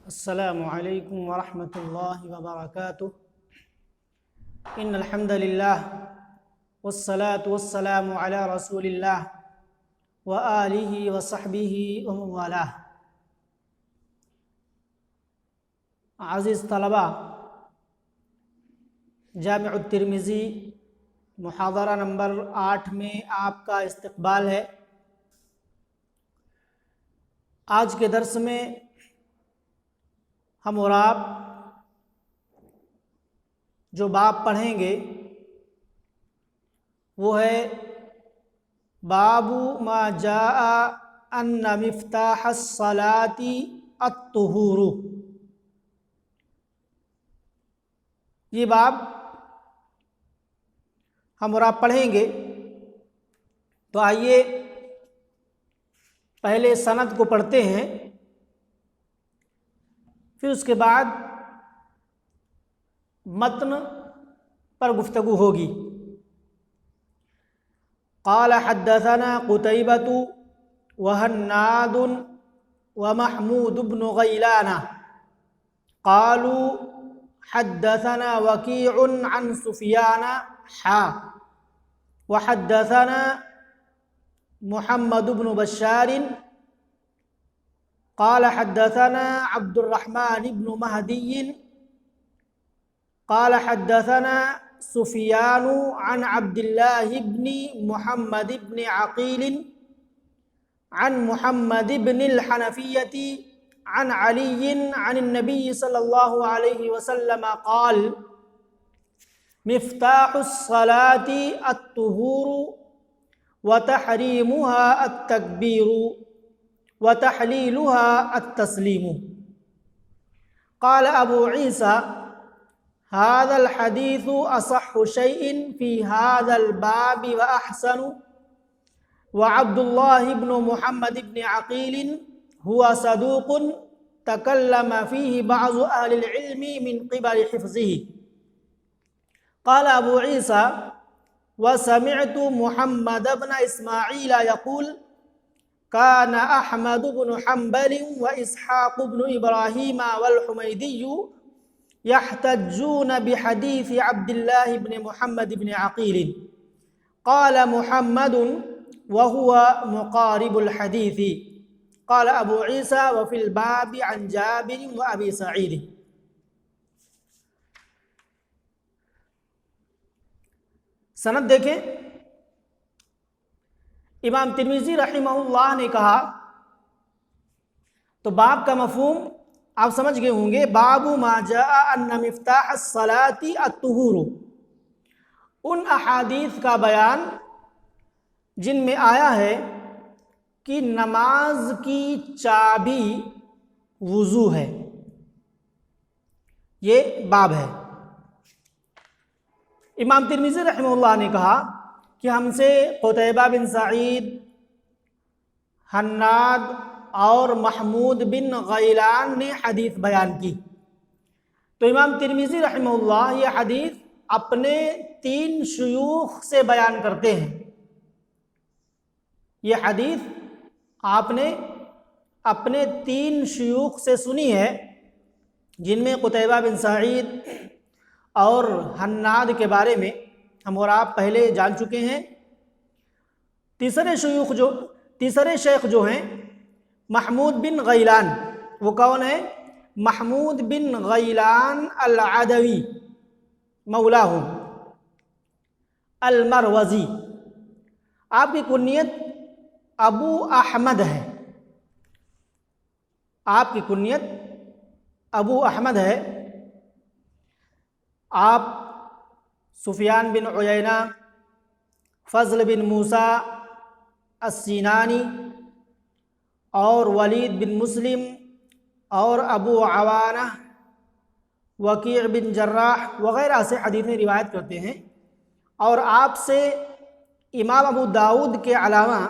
السلام علیکم ورحمۃ اللہ وبرکاتہ ان الحمد للہ والصلاة والسلام علی رسول اللہ وآلہ وصحبہ ومن والاه۔ عزیز طلبہ، جامع الترمذی محاضرہ نمبر 8 میں آپ کا استقبال ہے۔ آج کے درس میں ہم اور آپ جو باب پڑھیں گے وہ ہے باب ما جاء ان مفتاح الصلاة الطہور۔ یہ باب ہم اور آپ پڑھیں گے، تو آئیے پہلے سند کو پڑھتے ہیں، پھر اس کے بعد متن پر گفتگو ہوگی۔ قال حدثنا قتيبة وهناد ومحمود بن غيلان قالوا حدثنا وكيع عن سفيان وحدثنا محمد بن بشار قال حدثنا عبد الرحمن بن مهدي قال حدثنا سفيان عن عبد الله بن محمد بن عقيل عن محمد بن الحنفية عن علي عن النبي صلى الله عليه وسلم قال مفتاح الصلاة الطهور وتحريمها التكبير وتحليلها التسليم۔ قال أبو عيسى هذا الحديث أصح شيء في هذا الباب وأحسن، وعبد الله بن محمد بن عقيل هو صدوق تكلم فيه بعض أهل العلم من قبل حفظه۔ قال أبو عيسى وسمعت محمد بن إسماعيل يقول كان أحمد بن حنبل وإسحاق بن إبراهيم والحميدي يحتجون بحديث عبد الله بن محمد بن عقيل۔ قال محمد وهو مقارب الحديث۔ قال أبو عيسى وفي الباب عن جابر وأبي سعيد۔ سند دیکھیں، امام ترمذی رحمہ اللہ نے کہا، تو باب کا مفہوم آپ سمجھ گئے ہوں گے، باب ما جاء ان مفتاح الصلاة الطہور، ان احادیث کا بیان جن میں آیا ہے کہ نماز کی چابی وضو ہے، یہ باب ہے۔ امام ترمذی رحمہ اللہ نے کہا کہ ہم سے قتیبہ بن سعید، حناد اور محمود بن غیلان نے حدیث بیان کی۔ تو امام ترمذی رحمہ اللہ یہ حدیث اپنے 3 شیوخ سے بیان کرتے ہیں۔ یہ حدیث آپ نے اپنے 3 شیوخ سے سنی ہے، جن میں قتیبہ بن سعید اور حناد کے بارے میں ہم اور آپ پہلے جان چکے ہیں۔ تیسرے شیخ جو ہیں محمود بن غیلان، وہ کون ہے؟ محمود بن غیلان العدوی مولاہم المروزی، آپ کی کنیت ابو احمد ہے، آپ کی کنیت ابو احمد ہے۔ آپ سفیان بن عیینہ، فضل بن موسیٰ السینانی اور ولید بن مسلم اور ابو عوانہ، وکیع بن جراح وغیرہ سے حدیثیں روایت کرتے ہیں، اور آپ سے امام ابو داؤد کے علاوہ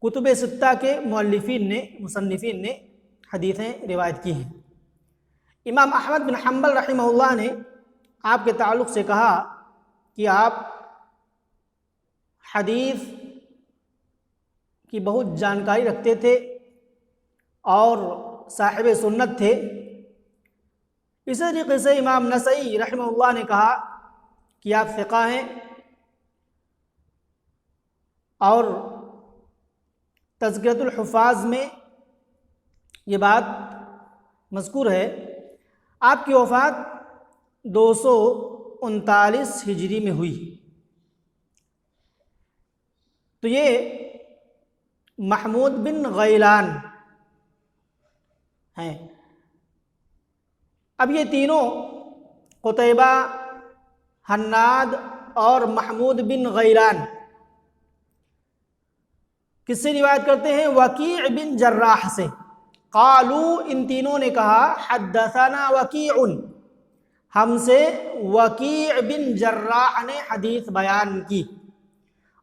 کتب 6 کے مصنفین نے حدیثیں روایت کی ہیں۔ امام احمد بن حنبل رحمہ اللہ نے آپ کے تعلق سے کہا کہ آپ حدیث کی بہت جانکاری رکھتے تھے اور صاحب سنت تھے۔ اسی طریقے سے امام نسائی رحمہ اللہ نے کہا کہ آپ ثقہ ہیں، اور تذکرۃ الحفاظ میں یہ بات مذکور ہے۔ آپ کی وفات 239 ہجری میں ہوئی۔ تو یہ محمود بن غیلان ہیں۔ اب یہ تینوں قتیبہ، حناد اور محمود بن غیلان کس سے روایت کرتے ہیں؟ وکیع بن جراح سے۔ قالو، ان تینوں نے کہا حدثنا وکیع، ہم سے وکیع بن جراح نے حدیث بیان کی۔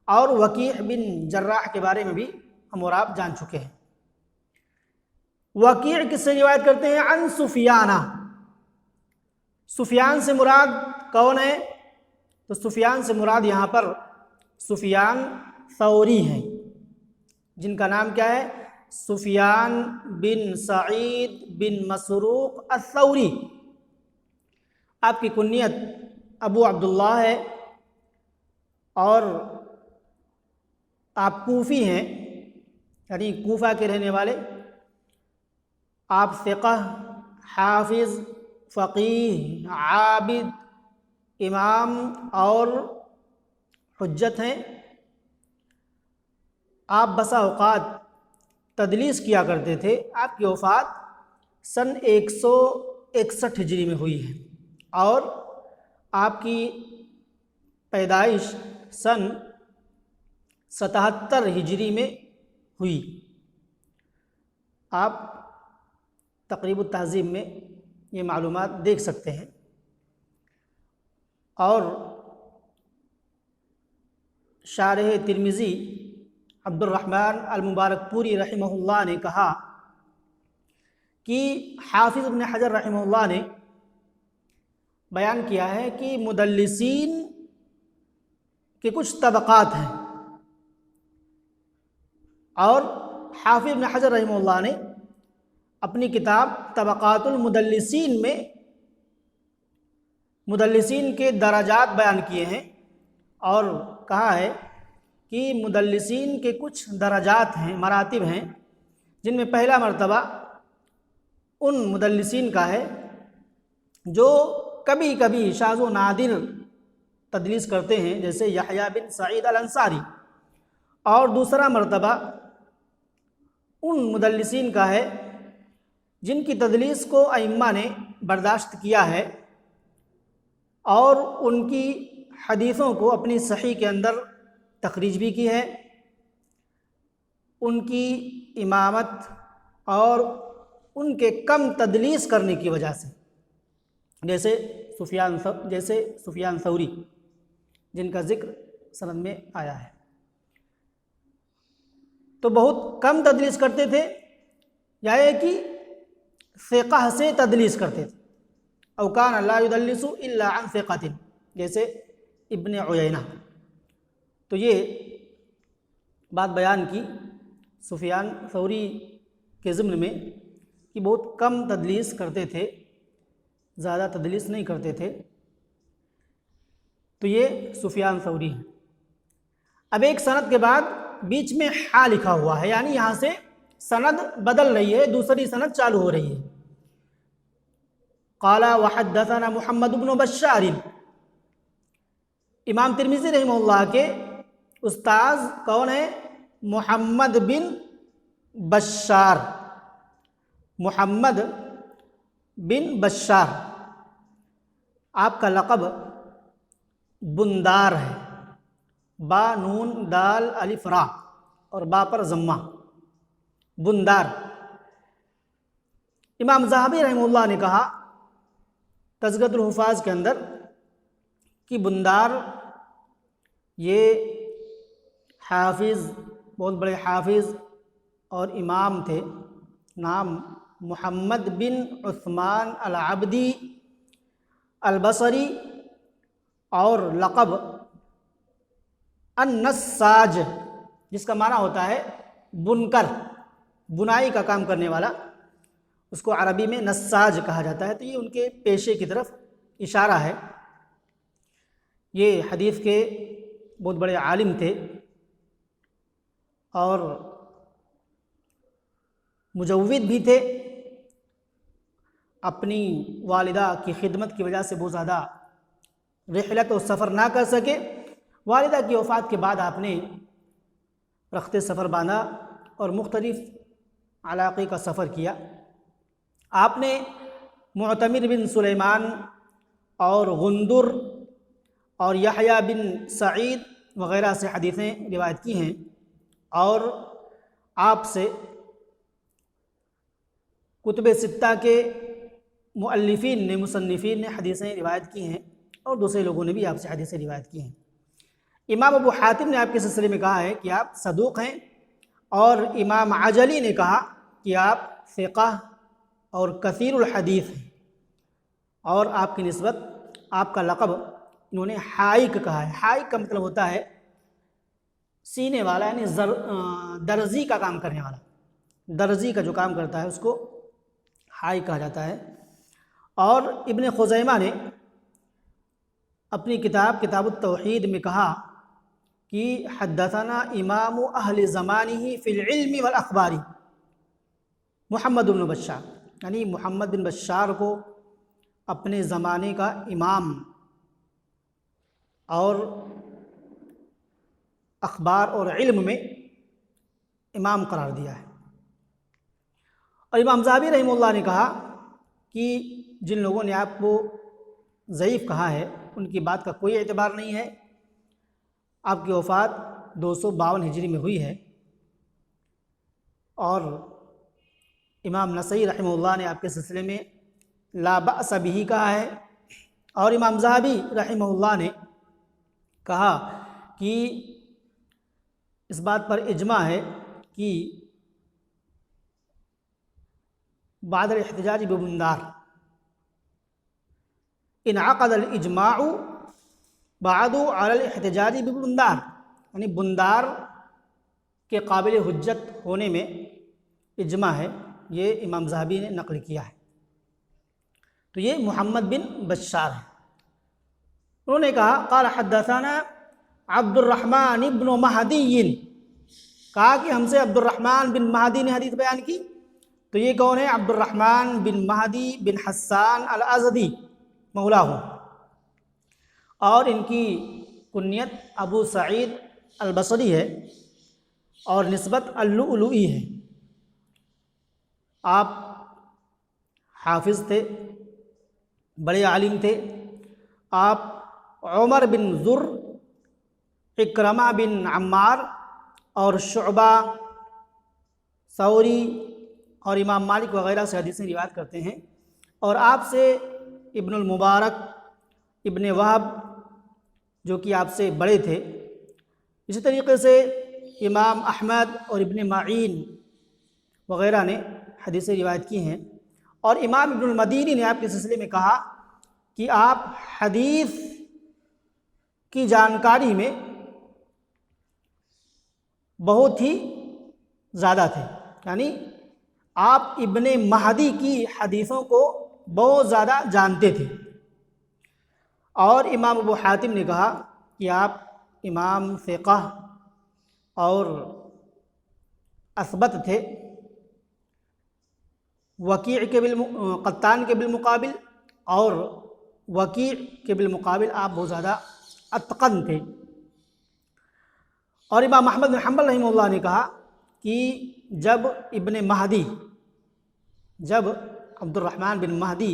اور وکیع بن جراح کے بارے میں بھی ہم اور آپ جان چکے ہیں۔ وکیع کس سے روایت کرتے ہیں؟ عن سفیان۔ سفیان سے مراد کون ہے؟ تو سفیان سے مراد یہاں پر سفیان ثوری ہیں، جن کا نام کیا ہے؟ سفیان بن سعید بن مسروق الثوری۔ آپ کی کنیت ابو عبداللہ ہے، اور آپ کوفی ہیں، یعنی کوفہ کے رہنے والے۔ آپ ثقہ، حافظ، فقیہ، عابد، امام اور حجت ہیں۔ آپ بسا اوقات تدلیس کیا کرتے تھے۔ آپ کی وفات سن 161 ہجری میں ہوئی ہے، اور آپ کی پیدائش سن 77 ہجری میں ہوئی۔ آپ تقریب التہذیب میں یہ معلومات دیکھ سکتے ہیں۔ اور شارح ترمذی عبد الرحمن المبارک پوری رحمہ اللہ نے کہا کہ حافظ ابن حجر رحمہ اللہ نے بیان کیا ہے کہ مدلسین کے کچھ طبقات ہیں، اور حافظ ابن حجر رحمہ اللہ نے اپنی کتاب طبقات المدلسین میں مدلسین کے درجات بیان کیے ہیں، اور کہا ہے کہ مدلسین کے کچھ درجات ہیں، مراتب ہیں، جن میں پہلا مرتبہ ان مدلسین کا ہے جو کبھی کبھی شاذ و نادر تدلیس کرتے ہیں، جیسے یحییٰ بن سعید الانصاری۔ اور دوسرا مرتبہ ان مدلسین کا ہے جن کی تدلیس کو ائمہ نے برداشت کیا ہے، اور ان کی حدیثوں کو اپنی صحیح کے اندر تخریج بھی کی ہے۔ ان کی امامت اور ان کے کم تدلیس کرنے کی وجہ سے، جیسے سفیان ثوری جن کا ذکر سند میں آیا ہے، تو بہت کم تدلیس کرتے تھے، یا یہ کہ ثقہ سے تدلیس کرتے تھے۔ او کان لا یدلس الا عن ثقۃ، جیسے ابن عیینہ۔ تو یہ بات بیان کی سفیان ثوری کے ضمن میں کہ بہت کم تدلیس کرتے تھے، زیادہ تدلیس نہیں کرتے تھے۔ تو یہ سفیان ثوری ہیں۔ اب ایک سند کے بعد بیچ میں حا لکھا ہوا ہے، یعنی یہاں سے سند بدل رہی ہے، دوسری سند چالو ہو رہی ہے۔ قال وحدثنا محمد بن بشار، امام ترمذی رحمہ اللہ کے استاذ کون ہیں؟ محمد بن بشار، محمد بن بشار۔ آپ کا لقب بندار ہے، با نون دال الف را اور با پر ضمہ، بندار۔ امام ذہبی رحمہ اللہ نے کہا تذکرۃ الحفاظ کے اندر کہ بندار یہ حافظ، بہت بڑے حافظ اور امام تھے۔ نام محمد بن عثمان العبدی البصری، اور لقب النساج، جس کا معنی ہوتا ہے بنکر، بنائی کا کام کرنے والا۔ اس کو عربی میں نساج کہا جاتا ہے، تو یہ ان کے پیشے کی طرف اشارہ ہے۔ یہ حدیث کے بہت بڑے عالم تھے اور مجود بھی تھے۔ اپنی والدہ کی خدمت کی وجہ سے بہت زیادہ رحلت و سفر نہ کر سکے۔ والدہ کی وفات کے بعد آپ نے رخت سفر باندھا اور مختلف علاقے کا سفر کیا۔ آپ نے معتمر بن سلیمان اور غندر اور یحییٰ بن سعید وغیرہ سے حدیثیں روایت کی ہیں، اور آپ سے کتب ستہ کے مؤلفین نے مصنفین نے حدیثیں روایت کی ہیں، اور دوسرے لوگوں نے بھی آپ سے حدیثیں روایت کی ہیں۔ امام ابو حاتم نے آپ کے سلسلے میں کہا ہے کہ آپ صدوق ہیں، اور امام عجلی نے کہا کہ آپ ثقہ اور کثیر الحدیث ہیں، اور آپ کی نسبت، آپ کا لقب انہوں نے حائک کہا ہے۔ حائک کا مطلب ہوتا ہے سینے والا، یعنی درزی کا کام کرنے والا، درزی کا جو کام کرتا ہے اس کو حائک کہا جاتا ہے۔ اور ابن خزیمہ نے اپنی کتاب التوحید میں کہا کہ حدثنا امام اہل زمانہ فی العلم والاخبار محمد بن بشار، یعنی محمد بن بشار کو اپنے زمانے کا امام اور اخبار اور علم میں امام قرار دیا ہے۔ اور امام ذہبی رحمہ اللہ نے کہا کہ جن لوگوں نے آپ کو ضعیف کہا ہے ان کی بات کا کوئی اعتبار نہیں ہے۔ آپ کی وفات 252 ہجری میں ہوئی ہے، اور امام نسائی رحمہ اللہ نے آپ کے سلسلے میں لا بأس بہ کہا ہے، اور امام ذہبی رحمہ اللہ نے کہا کہ اس بات پر اجماع ہے کہ بعد الاحتجاج ببندار انعقد الاجماع بعد علی الاحتجاج ببندار، یعنی بندار کے قابل حجت ہونے میں اجماع ہے، یہ امام ذہبی نے نقل کیا ہے۔ تو یہ محمد بن بشار ہے۔ انہوں نے کہا قال حدثنا عبد الرحمن بن مہدی، کہا کہ ہم سے عبد الرحمن بن مہدی نے حدیث بیان کی۔ تو یہ کون ہے؟ عبد الرحمن بن مہدی بن حسان الازدی مولاہ، اور ان کی کنیت ابو سعید البصری ہے، اور نسبت اللؤلؤی ہے۔ آپ حافظ تھے، بڑے عالم تھے۔ آپ عمر بن ذر، اکرمہ بن عمار اور شعبہ، ثوری اور امام مالک وغیرہ سے حدیثیں روایت کرتے ہیں، اور آپ سے ابن المبارک، ابن وہب جو کہ آپ سے بڑے تھے، اسی طریقے سے امام احمد اور ابن معین وغیرہ نے حدیثیں روایت کی ہیں۔ اور امام ابن المدینی نے آپ کے سلسلے میں کہا کہ آپ حدیث کی جانکاری میں بہت ہی زیادہ تھے، یعنی آپ ابن مہدی کی حدیثوں کو بہت زیادہ جانتے تھے۔ اور امام ابو حاتم نے کہا کہ آپ امام ثقہ اور اثبت تھے، وکیع کے قطان کے بالمقابل، اور وکیع کے بالمقابل آپ بہت زیادہ اتقن تھے۔ اور امام احمد بن حنبل رحمہ اللہ نے کہا کہ جب عبد الرحمن بن مہدی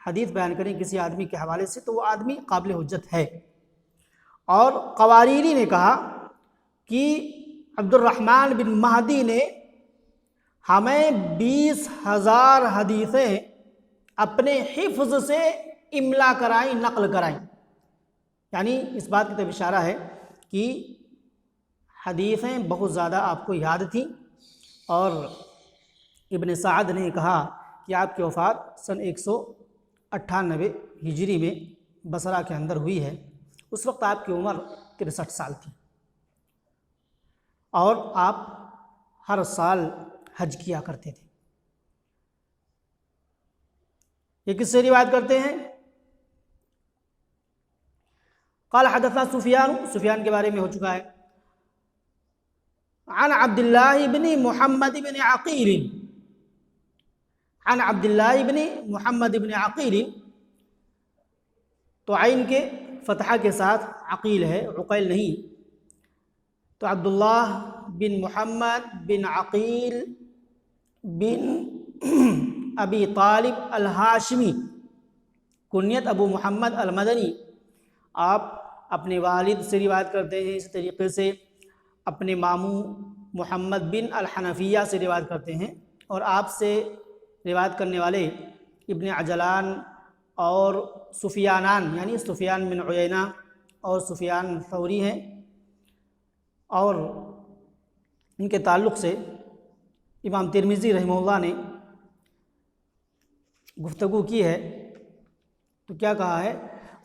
حدیث بیان کریں کسی آدمی کے حوالے سے تو وہ آدمی قابل حجت ہے۔ اور قواریری نے کہا کہ عبد الرحمن بن مہدی نے ہمیں 20,000 حدیثیں اپنے حفظ سے املا کرائیں، نقل کرائیں، یعنی اس بات کی طرف اشارہ ہے کہ حدیثیں بہت زیادہ آپ کو یاد تھیں۔ اور ابن سعد نے کہا کہ آپ کی وفات سن 198 ہجری میں بصرہ کے اندر ہوئی ہے، اس وقت آپ کی عمر 63 سال تھی، اور آپ ہر سال حج کیا کرتے تھے۔ یہ کس سے روایت کرتے ہیں؟ قال حدثنا سفیان کے بارے میں ہو چکا ہے. عن عبد الله بن محمد بن عقيل عن عبد الله بن محمد بن عقيل. تو عین کے فتحہ کے ساتھ عقیل ہے، عقیل نہیں. تو عبداللہ بن محمد بن عقیل بن ابی طالب الہاشمی، کنیت ابو محمد المدنی. آپ اپنے والد سے روایت کرتے ہیں، اس طریقے سے اپنے ماموں محمد بن الحنفیہ سے روایت کرتے ہیں، اور آپ سے روایت کرنے والے ابن عجلان اور سفیانان یعنی سفیان بن عیینہ اور سفیان ثوری ہیں. اور ان کے تعلق سے امام ترمذی رحمہ اللہ نے گفتگو کی ہے، تو کیا کہا ہے؟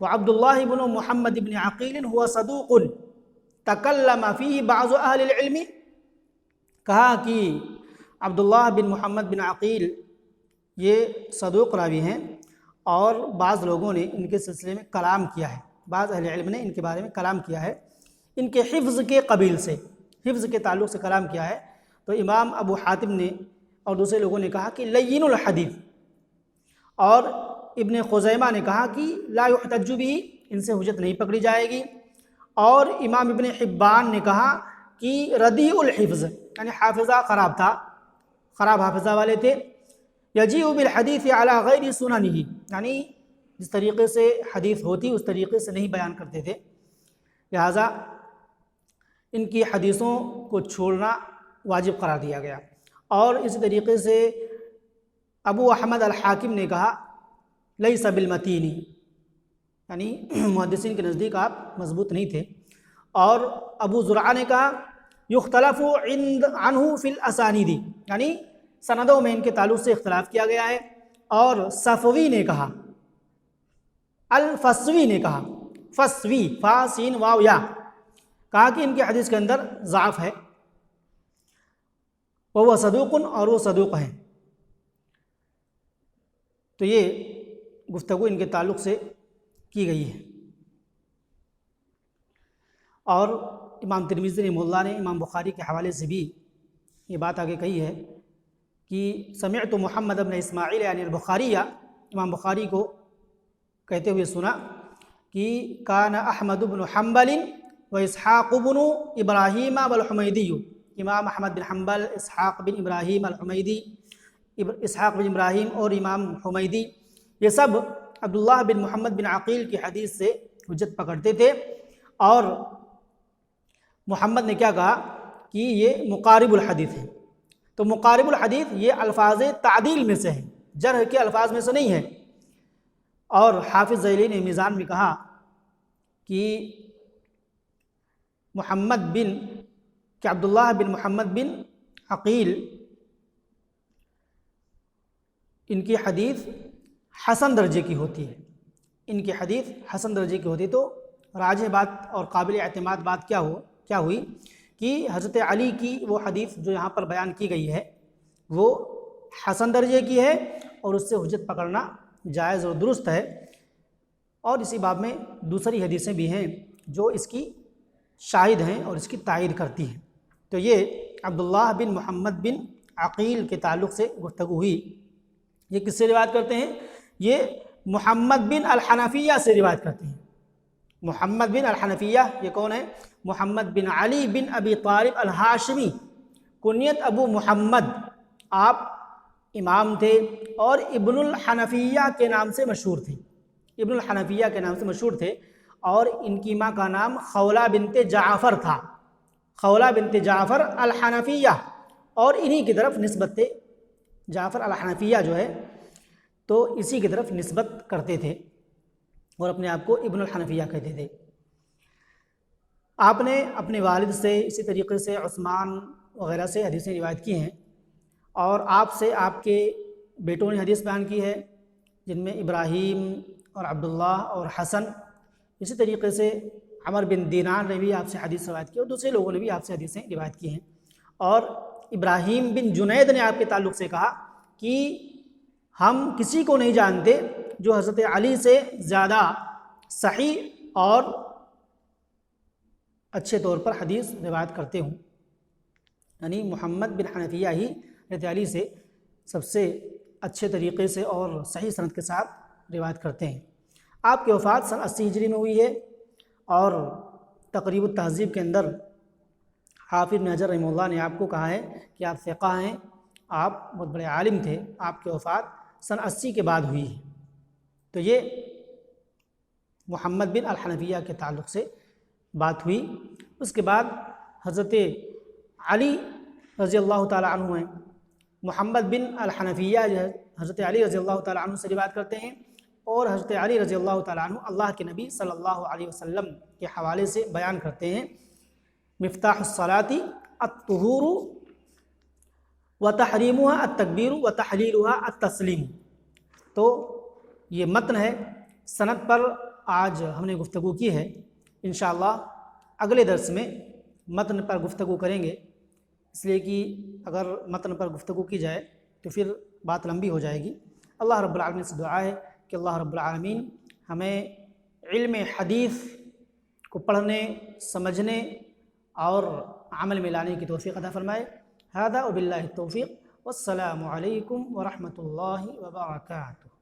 وعبد اللہ بن محمد بن عقیل هو صدوق تکلم فیہ بعض اہل العلم. کہا کہ عبداللہ بن محمد بن عقیل یہ صدوق راوی ہیں، اور بعض لوگوں نے ان کے سلسلے میں کلام کیا ہے، بعض اہل علم نے ان کے بارے میں کلام کیا ہے، ان کے حفظ کے قبیل سے، حفظ کے تعلق سے کلام کیا ہے. تو امام ابو حاتم نے اور دوسرے لوگوں نے کہا کہ لین الحدیث، اور ابن خزیمہ نے کہا کہ لا یحتج بہ، ان سے حجت نہیں پکڑی جائے گی. اور امام ابن حبان نے کہا کہ ردیء الحفظ یعنی حافظہ خراب تھا، خراب حافظہ والے تھے. یجیء بالحدیث علی غیر سننہ، یعنی جس طریقے سے حدیث ہوتی اس طریقے سے نہیں بیان کرتے تھے، لہٰذا ان کی حدیثوں کو چھوڑنا واجب قرار دیا گیا. اور اسی طریقے سے ابو احمد الحاکم نے کہا لیس بالمتین، یعنی محدثین کے نزدیک آپ مضبوط نہیں تھے. اور ابو زرعہ نے کہا یختلف عنہ فی الاسانید، یعنی سندوں میں ان کے تعلق سے اختلاف کیا گیا ہے. اور صفوی نے کہا، الفسوی نے کہا، فسوی فا سین واو یا، کہا کہ ان کی حدیث کے اندر ضعف ہے، وہ صدوق اور وہ صدوق ہیں. تو یہ گفتگو ان کے تعلق سے کی گئی ہے. اور امام ترمذی رحمہ اللہ نے امام بخاری کے حوالے سے بھی یہ بات آگے کہی ہے کہ سمعت محمد بن اسماعیل یعنی البخاری، امام بخاری کو کہتے ہوئے سنا کہ کان احمد بن حنبل و اسحاق بن ابراہیم والحمیدی، امام احمد بن حنبل، اسحاق بن ابراہیم الحمیدی، اسحاق بن ابراہیم اور امام حمیدی، یہ سب عبداللہ بن محمد بن عقیل کی حدیث سے حجت پکڑتے تھے. اور محمد نے کیا کہا کہ یہ مقارب الحدیث ہے. تو مقارب الحدیث یہ الفاظ تعدیل میں سے ہے، جرح کے الفاظ میں سے نہیں ہے. اور حافظ ذیلی نے میزان میں کہا کہ عبداللہ بن محمد بن عقیل ان کی حدیث حسن درجے کی ہوتی ہے، ان کی حدیث حسن درجے کی ہوتی ہے. تو راجح بات اور قابل اعتماد بات کیا ہوئی کہ حضرت علی کی وہ حدیث جو یہاں پر بیان کی گئی ہے وہ حسن درجے کی ہے، اور اس سے حجت پکڑنا جائز اور درست ہے. اور اسی باب میں دوسری حدیثیں بھی ہیں جو اس کی شاہد ہیں اور اس کی تائید کرتی ہیں. تو یہ عبداللہ بن محمد بن عقیل کے تعلق سے گفتگو ہوئی. یہ کس سے روایت کرتے ہیں؟ یہ محمد بن الحنفیہ سے روایت کرتے ہیں. محمد بن الحنفیہ یہ کون ہے؟ محمد بن علی بن ابی طالب الہاشمی، کنیت ابو محمد، آپ امام تھے اور ابن الحنفیہ کے نام سے مشہور تھے، ابن الحنفیہ کے نام سے مشہور تھے. اور ان کی ماں کا نام خولہ بنت جعفر تھا، خولہ بنت جعفر الحنفیہ، اور انہی کی طرف نسبت تھے. جعفر الحنفیہ جو ہے تو اسی کی طرف نسبت کرتے تھے اور اپنے آپ کو ابن الحنفیہ کہتے تھے. آپ نے اپنے والد سے اسی طریقے سے عثمان وغیرہ سے حدیثیں روایت کی ہیں، اور آپ سے آپ کے بیٹوں نے حدیث بیان کی ہے جن میں ابراہیم اور عبداللہ اور حسن. اسی طریقے سے عمر بن دینار نے بھی آپ سے حدیث روایت کی، اور دوسرے لوگوں نے بھی آپ سے حدیثیں روایت کی ہیں. اور ابراہیم بن جنید نے آپ کے تعلق سے کہا کہ ہم کسی کو نہیں جانتے جو حضرت علی سے زیادہ صحیح اور اچھے طور پر حدیث روایت کرتے ہوں، یعنی محمد بن حنفیہ ہی حضرت علی سے سب سے اچھے طریقے سے اور صحیح سند کے ساتھ روایت کرتے ہیں۔ آپ کی وفات سن 80 ہجری میں ہوئی ہے، اور تقریب التہذیب کے اندر حافظ بن حجر رحمہ اللہ نے آپ کو کہا ہے کہ آپ ثقہ ہیں، آپ بہت بڑے عالم تھے، آپ کی وفات سن 80 کے بعد ہوئی ہے۔ تو یہ محمد بن الحنفیہ کے تعلق سے بات ہوئی۔ اس کے بعد حضرت علی رضی اللہ تعالیٰ عنہ ہیں۔ محمد بن الحنفیہ جو ہے حضرت علی رضی اللہ تعالیٰ عنہ سے روایت کرتے ہیں، اور حضرت علی رضی اللہ تعالیٰ عنہ اللہ کے نبی صلی اللہ علیہ وسلم کے حوالے سے بیان کرتے ہیں، مفتاح الصلاة الطہور وتحریمها التکبیر وتحلیلها التسلیم۔ تو یہ متن ہے، سند پر آج ہم نے گفتگو کی ہے، انشاءاللہ اگلے درس میں متن پر گفتگو کریں گے، اس لیے کہ اگر متن پر گفتگو کی جائے تو پھر بات لمبی ہو جائے گی۔ اللہ رب العالمین سے دعا ہے کہ اللہ رب العالمین ہمیں علم حدیث کو پڑھنے، سمجھنے اور عمل میں لانے کی توفیق عطا فرمائے۔ ھذا وباللہ التوفیق، والسلام علیکم ورحمۃ اللہ وبرکاتہ۔